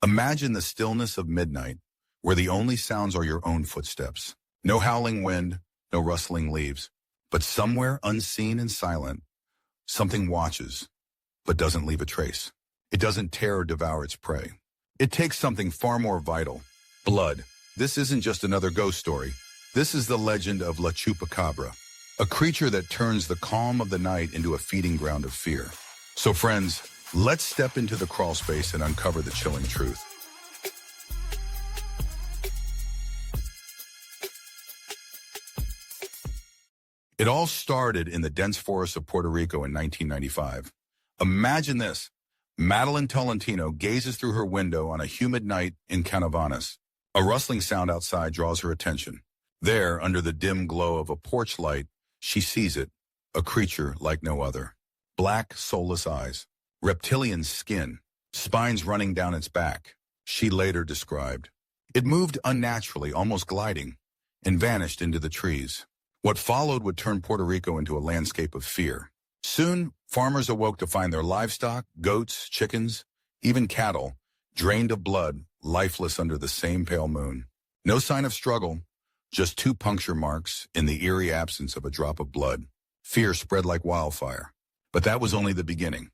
Imagine the stillness of midnight, where the only sounds are your own footsteps. No howling wind, no rustling leaves. But somewhere unseen and silent, something watches, but doesn't leave a trace. It doesn't tear or devour its prey. It takes something far more vital: blood. This isn't just another ghost story. This is the legend of La Chupacabra, a creature that turns the calm of the night into a feeding ground of fear. So friends, let's step into the crawl space and uncover the chilling truth. It all started in the dense forests of Puerto Rico in 1995. Imagine this. Madeline Tolentino gazes through her window on a humid night in Canovanas. A rustling sound outside draws her attention. There, under the dim glow of a porch light, she sees it, a creature like no other. Black, soulless eyes, reptilian skin, spines running down its back. She later described. It moved unnaturally, almost gliding, and vanished into the trees. What followed would turn Puerto Rico into a landscape of fear. Soon, farmers awoke to find their livestock, goats, chickens, even cattle, drained of blood, lifeless under the same pale moon. No sign of struggle, just 2 puncture marks in the eerie absence of a drop of blood. Fear spread like wildfire. But that was only the beginning.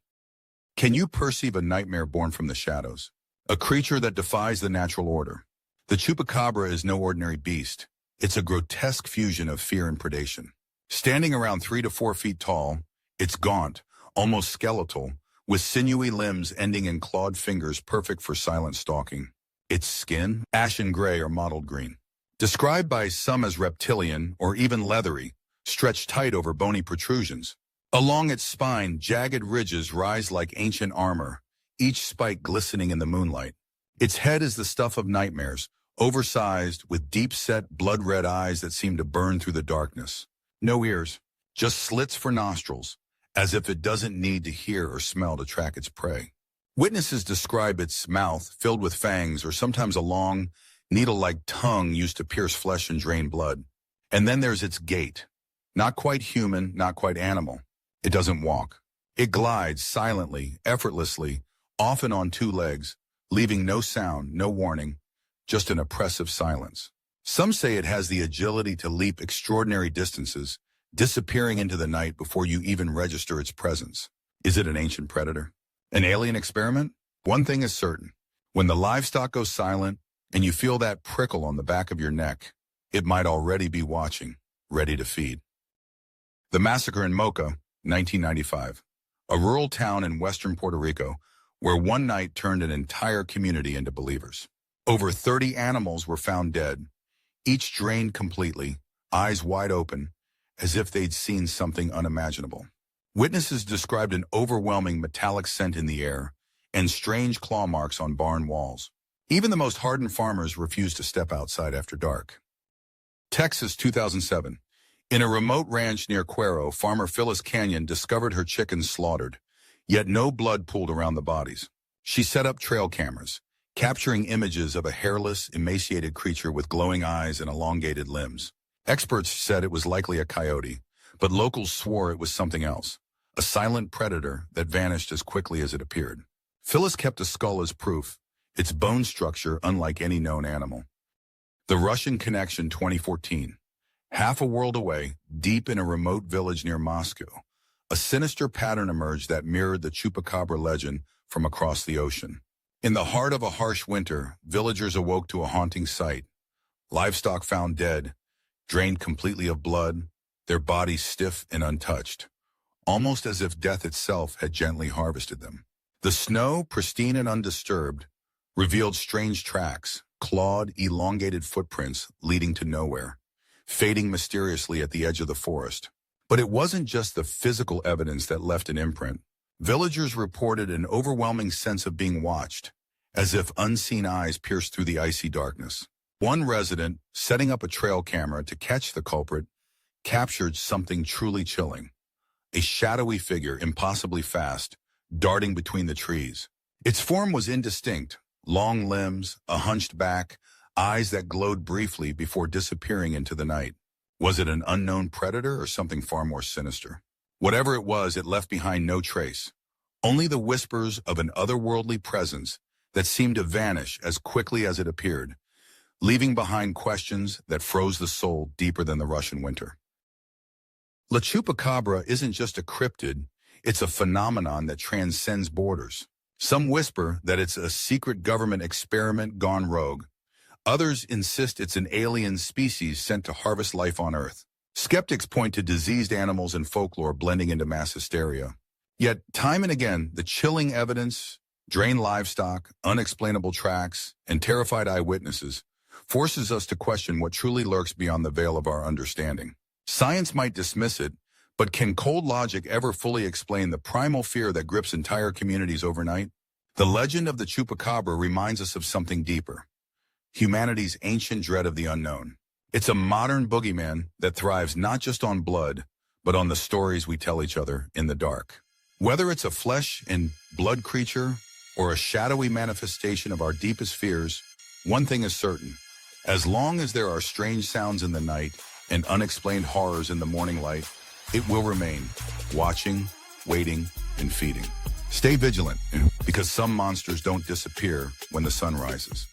Can you perceive a nightmare born from the shadows? A creature that defies the natural order. The Chupacabra is no ordinary beast. It's a grotesque fusion of fear and predation. Standing around 3 to 4 feet tall, it's gaunt, almost skeletal, with sinewy limbs ending in clawed fingers perfect for silent stalking. Its skin, ashen gray or mottled green. Described by some as reptilian or even leathery, stretched tight over bony protrusions. Along its spine, jagged ridges rise like ancient armor, each spike glistening in the moonlight. Its head is the stuff of nightmares, oversized with deep-set, blood-red eyes that seem to burn through the darkness. No ears, just slits for nostrils, as if it doesn't need to hear or smell to track its prey. Witnesses describe its mouth filled with fangs or sometimes a long, needle-like tongue used to pierce flesh and drain blood. And then there's its gait. Not quite human, not quite animal. It doesn't walk. It glides silently, effortlessly, often on 2 legs, leaving no sound, no warning, just an oppressive silence. Some say it has the agility to leap extraordinary distances, disappearing into the night before you even register its presence. Is it an ancient predator? An alien experiment? One thing is certain. When the livestock goes silent and you feel that prickle on the back of your neck, it might already be watching, ready to feed. The massacre in Moca, 1995. A rural town in western Puerto Rico where one night turned an entire community into believers. Over 30 animals were found dead, each drained completely, eyes wide open, as if they'd seen something unimaginable. Witnesses described an overwhelming metallic scent in the air and strange claw marks on barn walls. Even the most hardened farmers refused to step outside after dark. Texas, 2007. In a remote ranch near Cuero, farmer Phyllis Canyon discovered her chickens slaughtered, yet no blood pooled around the bodies. She set up trail cameras, capturing images of a hairless, emaciated creature with glowing eyes and elongated limbs. Experts said it was likely a coyote, but locals swore it was something else, a silent predator that vanished as quickly as it appeared. Phyllis kept a skull as proof, its bone structure unlike any known animal. The Russian Connection, 2014. Half a world away, deep in a remote village near Moscow, a sinister pattern emerged that mirrored the Chupacabra legend from across the ocean. In the heart of a harsh winter, villagers awoke to a haunting sight. Livestock found dead, drained completely of blood, their bodies stiff and untouched, almost as if death itself had gently harvested them. The snow, pristine and undisturbed, revealed strange tracks, clawed, elongated footprints leading to nowhere, fading mysteriously at the edge of the forest. But it wasn't just the physical evidence that left an imprint. Villagers reported an overwhelming sense of being watched, as if unseen eyes pierced through the icy darkness. One resident, setting up a trail camera to catch the culprit, captured something truly chilling. A shadowy figure, impossibly fast, darting between the trees. Its form was indistinct, long limbs, a hunched back, eyes that glowed briefly before disappearing into the night. Was it an unknown predator or something far more sinister? Whatever it was, it left behind no trace, only the whispers of an otherworldly presence that seemed to vanish as quickly as it appeared, leaving behind questions that froze the soul deeper than the Russian winter. La Chupacabra isn't just a cryptid, it's a phenomenon that transcends borders. Some whisper that it's a secret government experiment gone rogue. Others insist it's an alien species sent to harvest life on Earth. Skeptics point to diseased animals and folklore blending into mass hysteria. Yet, time and again, the chilling evidence, drained livestock, unexplainable tracks, and terrified eyewitnesses forces us to question what truly lurks beyond the veil of our understanding. Science might dismiss it, but can cold logic ever fully explain the primal fear that grips entire communities overnight? The legend of the Chupacabra reminds us of something deeper: humanity's ancient dread of the unknown. It's a modern boogeyman that thrives not just on blood, but on the stories we tell each other in the dark. Whether it's a flesh and blood creature or a shadowy manifestation of our deepest fears, one thing is certain: as long as there are strange sounds in the night and unexplained horrors in the morning light, it will remain, watching, waiting, and feeding. Stay vigilant, because some monsters don't disappear when the sun rises.